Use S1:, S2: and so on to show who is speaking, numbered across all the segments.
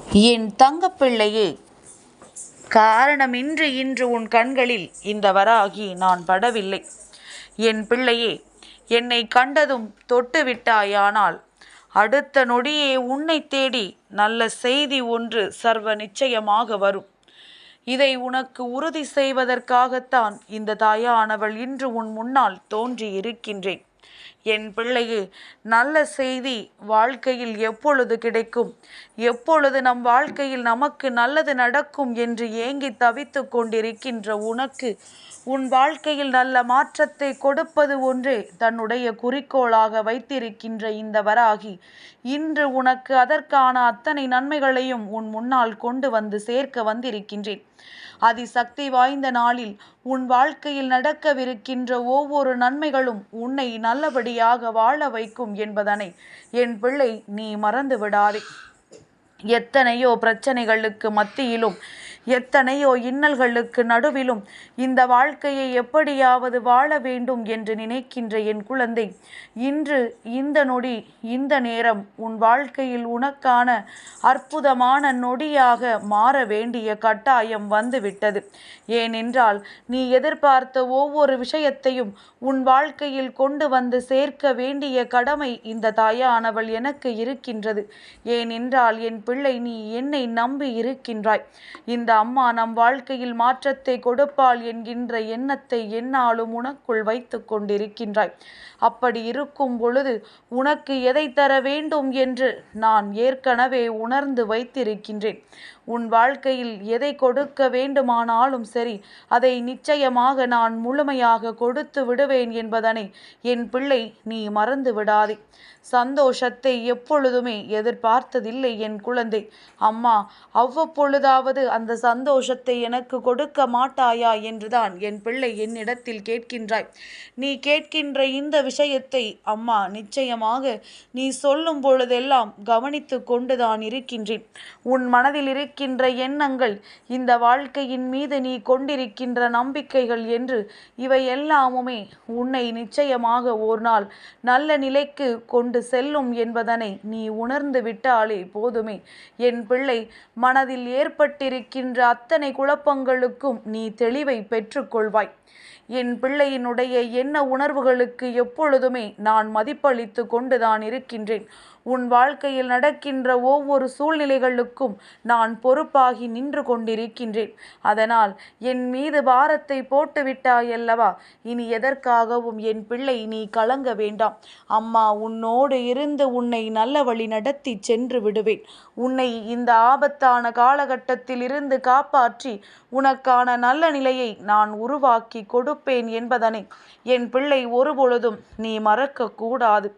S1: என் தங்கப்பிள்ளையே, காரணமின்றி இன்று உன் கண்களில் இந்த வராகி நான் படவில்லை. என் பிள்ளையே, என்னை கண்டதும் தொட்டு விட்டாயானால் அடுத்த நொடியே உன்னை தேடி நல்ல செய்தி ஒன்று சர்வ நிச்சயமாக வரும். இதை உனக்கு உறுதி செய்வதற்காகத்தான் இந்த தாயானவள் இன்று உன் முன்னால் தோன்றி இருக்கின்றேன். என் பிள்ளையே, நல்ல செய்தி வாழ்க்கையில் எப்பொழுது கிடைக்கும், எப்பொழுது நம் வாழ்க்கையில் நமக்கு நல்லது நடக்கும் என்று ஏங்கி தவித்து கொண்டிருக்கின்ற உனக்கு உன் வாழ்க்கையில் நல்ல மாற்றத்தை கொடுப்பது ஒன்றே தன்னுடைய குறிக்கோளாக வைத்திருக்கின்ற இந்த வராகி இன்று உனக்கு அதற்கான அத்தனை நன்மைகளையும் உன் முன்னால் கொண்டு வந்து சேர்க்க வந்திருக்கின்றேன். அதிசக்தி வாய்ந்த நாளில் உன் வாழ்க்கையில் நடக்கவிருக்கின்ற ஒவ்வொரு நன்மைகளும் உன்னை நல்லபடியாக வாழ வைக்கும் என்பதனை என் பிள்ளை நீ மறந்து விடாதே. எத்தனையோ பிரச்சனைகளுக்கு மத்தியிலும் எத்தனையோ இன்னல்களுக்கு நடுவிலும் இந்த வாழ்க்கையை எப்படியாவது வாழ வேண்டும் என்று நினைக்கின்ற என் குழந்தை, இன்று இந்த நொடி இந்த நேரம் உன் வாழ்க்கையில் உனக்கான அற்புதமான நொடியாக மாற வேண்டிய கட்டாயம் வந்துவிட்டது. ஏனென்றால் நீ எதிர்பார்த்த ஒவ்வொரு விஷயத்தையும் உன் வாழ்க்கையில் கொண்டு வந்து சேர்க்க வேண்டிய கடமை இந்த தாயானவள் எனக்கு இருக்கின்றது. ஏனென்றால் என் பிள்ளை, நீ என்னை நம்பி இருக்கின்றாய். இந்த அம்மா நம் வாழ்க்கையில் மாற்றத்தை கொடுப்பாள் என்கின்ற எண்ணத்தை எந்நாளும் உனக்குள் வைத்து கொண்டிருக்கின்றாய். அப்படி இருக்கும் பொழுது உனக்கு எதை தர வேண்டும் என்று நான் ஏற்கனவே உணர்ந்து வைத்திருக்கின்றேன். உன் வாழ்க்கையில் எதை கொடுக்க வேண்டுமானாலும் சரி, அதை நிச்சயமாக நான் முழுமையாக கொடுத்து விடுவேன் என்பதனை என் பிள்ளை நீ மறந்து விடாதே. சந்தோஷத்தை எப்பொழுதுமே எதிர்பார்த்ததில்லை என் குழந்தை. அம்மா அவ்வப்பொழுதாவது அந்த சந்தோஷத்தை எனக்கு கொடுக்க மாட்டாயா என்றுதான் என் பிள்ளை என்னிடத்தில் கேட்கின்றாய். நீ கேட்கின்ற இந்த விஷயத்தை அம்மா நிச்சயமாக நீ சொல்லும் பொழுதெல்லாம் கவனித்து கொண்டுதான் இருக்கின்றேன். உன் மனதில் இருக்கின்ற எண்ணங்கள், இந்த வாழ்க்கையின் மீது நீ கொண்டிருக்கின்ற நம்பிக்கைகள் என்று இவை எல்லாமுமே உன்னை நிச்சயமாக ஒரு நாள் நல்ல நிலைக்கு கொண்டு செல்லும் என்பதனை நீ உணர்ந்து விட்டாலே போதுமே. என் பிள்ளை, மனதில் ஏற்பட்டிருக்கின்ற அத்தனை குழப்பங்களுக்கும் நீ தெளிவை பெற்றுக்கொள்வாய். என் பிள்ளையினுடைய எண்ண உணர்வுகளுக்கு எப்பொழுதுமே நான் மதிப்பளித்து கொண்டுதான் இருக்கின்றேன். உன் வாழ்க்கையில் நடக்கின்ற ஒவ்வொரு சூழ்நிலைகளுக்கும் நான் பொறுப்பாகி நின்று கொண்டிருக்கின்றேன். அதனால் என் மீது பாரத்தை போட்டுவிட்டாயல்லவா, இனி எதற்காகவும் என் பிள்ளை நீ கலங்க வேண்டாம். அம்மா உன்னோடு இருந்து உன்னை நல்ல வழி நடத்தி சென்று விடுவேன். உன்னை இந்த ஆபத்தான காலகட்டத்தில் இருந்து காப்பாற்றி உனக்கான நல்ல நிலையை நான் உருவாக்கி கொடுப்பேன் என்பதனை என் பிள்ளை ஒருபொழுதும் நீ மறக்க கூடாது.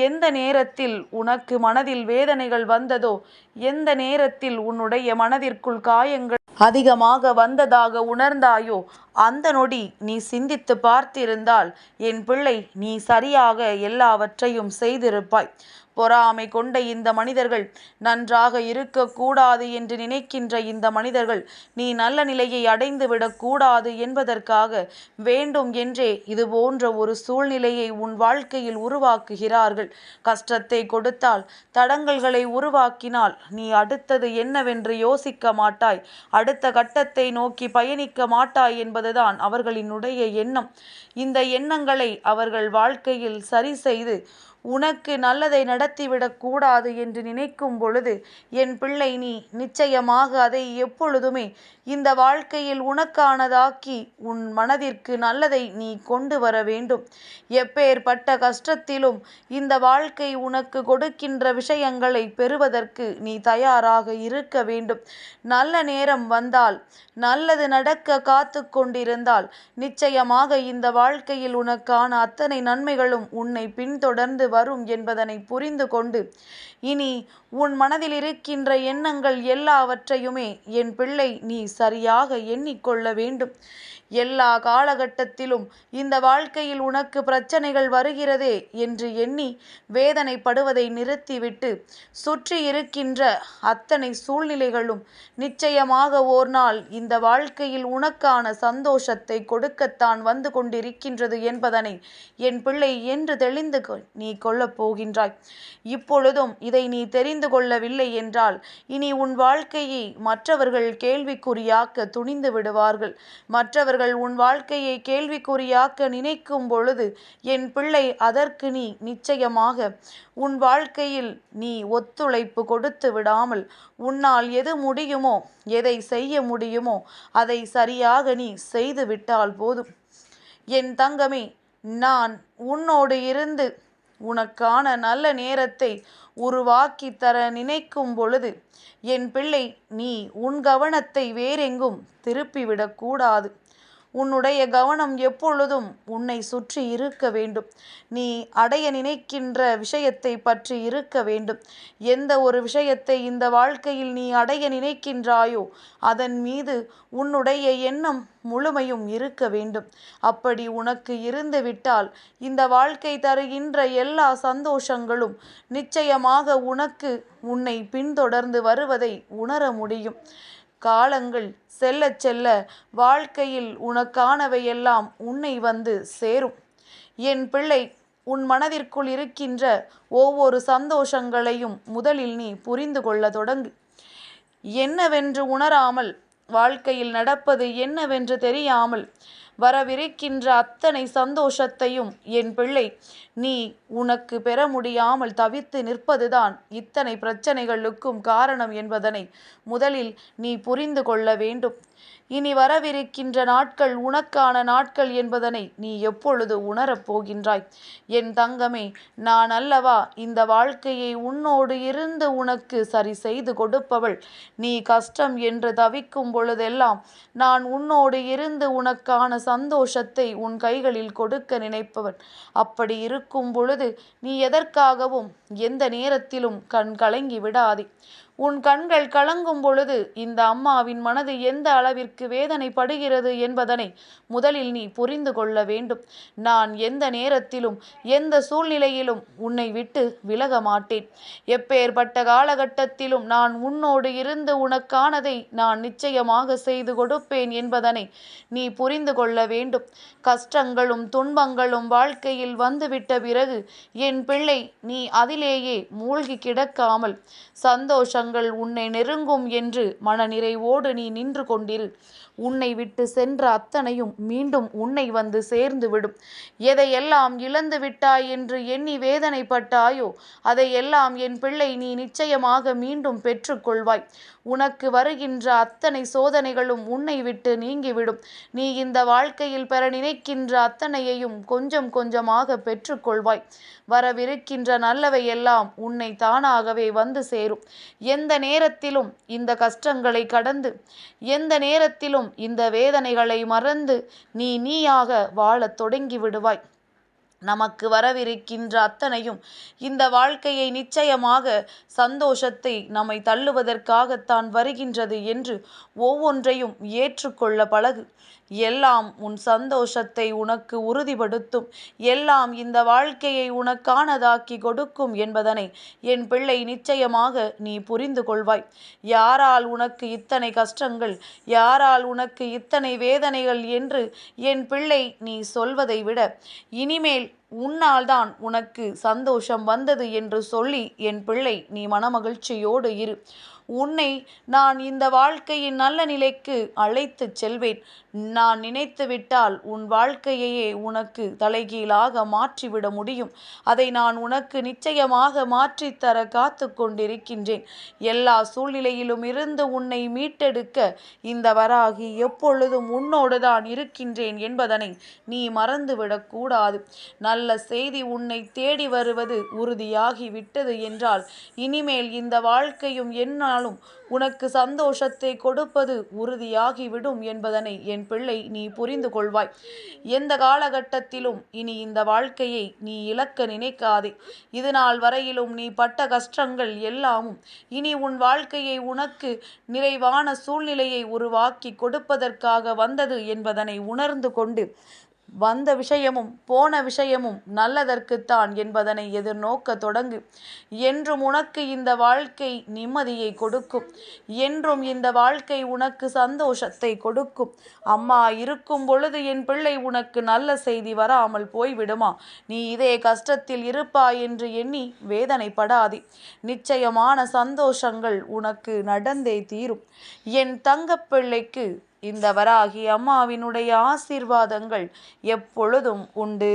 S1: எந்த நேரத்தில் உனக்கு மனதில் வேதனைகள் வந்ததோ, எந்த நேரத்தில் உன்னுடைய மனதிற்குள் காயங்கள் அதிகமாக வந்ததாக உணர்ந்தாயோ, அந்த நொடி நீ சிந்தித்து பார்த்திருந்தால் என் பிள்ளை நீ சரியாக எல்லாவற்றையும் செய்திருப்பாய். பொறாமை கொண்ட இந்த மனிதர்கள், நன்றாக இருக்கக்கூடாது என்று நினைக்கின்ற இந்த மனிதர்கள் நீ நல்ல நிலையை அடைந்து விடக்கூடாது என்பதற்காக வேண்டும் என்றே இது போன்ற ஒரு சூழ்நிலையை உன் வாழ்க்கையில் உருவாக்குகிறார்கள். கஷ்டத்தை கொடுத்தால், தடங்கல்களை உருவாக்கினால் நீ அடுத்தது என்னவென்று யோசிக்க மாட்டாய், அடுத்த கட்டத்தை நோக்கி பயணிக்க மாட்டாய் என்பதுதான் அவர்களினுடைய எண்ணம். இந்த எண்ணங்களை அவர்கள் வாழ்க்கையில் சரி செய்து உனக்கு நல்லதை நடத்திவிடக் கூடாது என்று நினைக்கும் பொழுது என் பிள்ளை நீ நிச்சயமாக அதை எப்பொழுதுமே இந்த வாழ்க்கையில் உனக்கானதாக்கி உன் மனதிற்கு நல்லதை நீ கொண்டு வர வேண்டும். எப்பேற்பட்ட கஷ்டத்திலும் இந்த வாழ்க்கை உனக்கு கொடுக்கின்ற விஷயங்களை பெறுவதற்கு நீ தயாராக இருக்க வேண்டும். நல்ல நேரம் வந்தால், நல்லது நடக்க காத்து கொண்டிருந்தால் நிச்சயமாக இந்த வாழ்க்கையில் உனக்கான அத்தனை நன்மைகளும் உன்னை பின்தொடர்ந்து வரும் என்பதனை புரிந்து கொண்டு இனி உன் மனதில் இருக்கின்ற எண்ணங்கள் எல்லாவற்றையுமே என் பிள்ளை நீ சரியாக எண்ணிக்கொள்ள வேண்டும். எல்லா காலகட்டத்திலும் இந்த வாழ்க்கையில் உனக்கு பிரச்சனைகள் வருகிறதே என்று எண்ணி வேதனைப்படுவதை நிறுத்திவிட்டு சுற்றி இருக்கின்ற அத்தனை சூழ்நிலைகளும் நிச்சயமாக ஓர் நாள் இந்த வாழ்க்கையில் உனக்கான சந்தோஷத்தை கொடுக்கத்தான் வந்து கொண்டிருக்கின்றது என்பதனை என் பிள்ளை என்று தெளிந்து நீ கொள்ளப் போகின்றாய். இப்பொழுதும் இதை நீ தெரிந்து கொள்ளவில்லை என்றால் இனி உன் வாழ்க்கையை மற்றவர்கள் கேள்விக்குறியாக்க துணிந்து விடுவார்கள். மற்றவர்கள் உன் வாழ்க்கையை கேள்விக்குறியாக்க நினைக்கும் பொழுது என் பிள்ளை, அதற்கு நீ நிச்சயமாக உன் வாழ்க்கையில் நீ ஒத்துழைப்பு கொடுத்து விடாமல் உன்னால் எது முடியுமோ, எதை செய்ய முடியுமோ அதை சரியாக நீ செய்து விட்டால் போதும். என் தங்கமே, நான் உன்னோடு இருந்து உனக்கான நல்ல நேரத்தை உருவாக்கி தர நினைக்கும் பொழுது என் பிள்ளை, நீ உன் கவனத்தை வேறெங்கும் திருப்பிவிடக்கூடாது. உன்னுடைய கவனம் எப்பொழுதும் உன்னை சுற்றி இருக்க வேண்டும். நீ அடைய நினைக்கின்ற விஷயத்தை பற்றி இருக்க வேண்டும். எந்த ஒரு விஷயத்தை இந்த வாழ்க்கையில் நீ அடைய நினைக்கின்றாயோ அதன் மீது உன்னுடைய எண்ணம் முழுமையும் இருக்க வேண்டும். அப்படி உனக்கு இருந்துவிட்டால் இந்த வாழ்க்கை தருகின்ற எல்லா சந்தோஷங்களும் நிச்சயமாக உன்னை பின்தொடர்ந்து வருவதை உணர முடியும். காலங்கள் செல்ல செல்ல வாழ்க்கையில் உனக்கானவையெல்லாம் உன்னை வந்து சேரும். என் பிள்ளை, உன் மனதிற்குள் இருக்கின்ற ஒவ்வொரு சந்தோஷங்களையும் முதலில் நீ புரிந்து கொள்ள தொடங்கு. என்னவென்று உணராமல், வாழ்க்கையில் நடப்பது என்னவென்று தெரியாமல் வரவிருக்கின்ற அத்தனை சந்தோஷத்தையும் என் பிள்ளை, நீ உனக்கு பெற முடியாமல் தவித்து நிற்பதுதான் இத்தனை பிரச்சனைகளுக்கும் காரணம் என்பதனை முதலில் நீ புரிந்து கொள்ள வேண்டும். இனி வரவிருக்கின்ற நாட்கள் உனக்கான நாட்கள் என்பதனை நீ எப்பொழுது உணரப் போகின்றாய்? என் தங்கமே, நான் அல்லவா இந்த வாழ்க்கையை உன்னோடு இருந்து உனக்கு சரி செய்து கொடுப்பவள். நீ கஷ்டம் என்று தவிக்கும் பொழுதெல்லாம் நான் உன்னோடு இருந்து உனக்கான சந்தோஷத்தை உன் கைகளில் கொடுக்க நினைப்பவன். அப்படி இருக்கும் பொழுது நீ எதற்காகவும் எந்த நேரத்திலும் கண் கலங்கி விடாதே. உன் கண்கள் கலங்கும் பொழுது இந்த அம்மாவின் மனது எந்த அளவிற்கு வேதனைப்படுகிறது என்பதனை முதலில் நீ புரிந்து கொள்ள வேண்டும். நான் எந்த நேரத்திலும் எந்த சூழ்நிலையிலும் உன்னை விட்டு விலக மாட்டேன். எப்பேற்பட்ட காலகட்டத்திலும் நான் உன்னோடு இருந்து உனக்கானதை நான் நிச்சயமாக செய்து கொடுப்பேன் என்பதனை நீ புரிந்து கொள்ள வேண்டும். கஷ்டங்களும் துன்பங்களும் வாழ்க்கையில் வந்துவிட்ட பிறகு என் பிள்ளை, நீ அதிலேயே மூழ்கி கிடக்காமல் சந்தோஷங்கள் உன்னை நெருங்கும் என்று மனநிறைவோடு நீ நின்று கொண்டிரு. உன்னை விட்டு சென்ற அத்தனையும் மீண்டும் உன்னை வந்து சேர்ந்து விடும். எதையெல்லாம் இழந்து விட்டாய் என்று எண்ணி வேதனைப்பட்டாயோ அதையெல்லாம் என் பிள்ளை நீ நிச்சயமாக மீண்டும் பெற்றுக்கொள்வாய். உனக்கு வருகின்ற அத்தனை சோதனைகளும் உன்னை விட்டு நீங்கிவிடும். நீ இந்த வாழ்க்கையில் பெற நினைக்கின்ற அத்தனையையும் கொஞ்சம் கொஞ்சமாக பெற்றுக்கொள்வாய். வரவிருக்கின்ற நல்லவையெல்லாம் உன்னை தானாகவே வந்து சேரும். எந்த நேரத்திலும் இந்த கஷ்டங்களை கடந்து, எந்த நேரத்திலும் இந்த வேதனைகளை மறந்து நீயாக வாழத் தொடங்கி விடுவாய். நமக்கு வரவிருக்கின்ற அத்தனையும் இந்த வாழ்க்கையை நிச்சயமாக சந்தோஷத்தை நம்மை தள்ளுவதற்காகத்தான் வருகின்றது என்று ஒவ்வொன்றையும் ஏற்றுக்கொள்ள பழகு. எல்லாம் உன் சந்தோஷத்தை உனக்கு உறுதிப்படுத்தும். எல்லாம் இந்த வாழ்க்கையை உனக்கானதாக்கி கொடுக்கும் என்பதனை என் பிள்ளை நிச்சயமாக நீ புரிந்து கொள்வாய். யாரால் உனக்கு இத்தனை கஷ்டங்கள், யாரால் உனக்கு இத்தனை வேதனைகள் என்று என் பிள்ளை நீ சொல்வதை விட இனிமேல் உன்னால் தான் உனக்கு சந்தோஷம் வந்தது என்று சொல்லி என் பிள்ளை நீ மனமகிழ்ச்சியோடு இரு. உன்னை நான் இந்த வாழ்க்கையின் நல்ல நிலைக்கு அழைத்துச் செல்வேன். நான் நினைத்து விட்டால் உன் வாழ்க்கையையே உனக்கு தலைகீழாக மாற்றிவிட முடியும். அதை நான் உனக்கு நிச்சயமாக மாற்றித்தர காத்து கொண்டிருக்கின்றேன். எல்லா சூழ்நிலையிலும் இருந்து உன்னை மீட்டெடுக்க இந்த வராகி எப்பொழுதும் உன்னோடு தான் இருக்கின்றேன் என்பதனை நீ மறந்துவிடக்கூடாது. நல்ல செய்தி உன்னை தேடி வருவது உறுதியாகி விட்டது என்றால் இனிமேல் இந்த வாழ்க்கையும் என்னாலும் உனக்கு சந்தோஷத்தை கொடுப்பது உறுதியாகிவிடும் என்பதனை என் பிள்ளை நீ புரிந்து கொள்வாய். எந்த காலகட்டத்திலும் இனி இந்த வாழ்க்கையை நீ இழக்க நினைக்காதே. இது நாள் வரையிலும் நீ பட்ட கஷ்டங்கள் எல்லாமும் இனி உன் வாழ்க்கையை உனக்கு நிறைவான சூழ்நிலையை உருவாக்கி கொடுப்பதற்காக வந்தது என்பதனை உணர்ந்து கொண்டு வந்த விஷயமும் போன விஷயமும் நல்லதற்குத்தான் என்பதனை எதிர்நோக்க தொடங்கு. என்றும் உனக்கு இந்த வாழ்க்கை நிம்மதியை கொடுக்கும். என்றும் இந்த வாழ்க்கை உனக்கு சந்தோஷத்தை கொடுக்கும். அம்மா இருக்கும் பொழுது என் பிள்ளை உனக்கு நல்ல செய்தி வராமல் போய்விடுமா? நீ இதே கஷ்டத்தில் இருப்பாய் என்று எண்ணி வேதனைப்படாதே. நிச்சயமான சந்தோஷங்கள் உனக்கு நடந்தே தீரும். என் தங்கப்பிள்ளைக்கு இந்த வராகி அம்மாவினுடைய ஆசீர்வாதங்கள் எப்பொழுதும் உண்டு.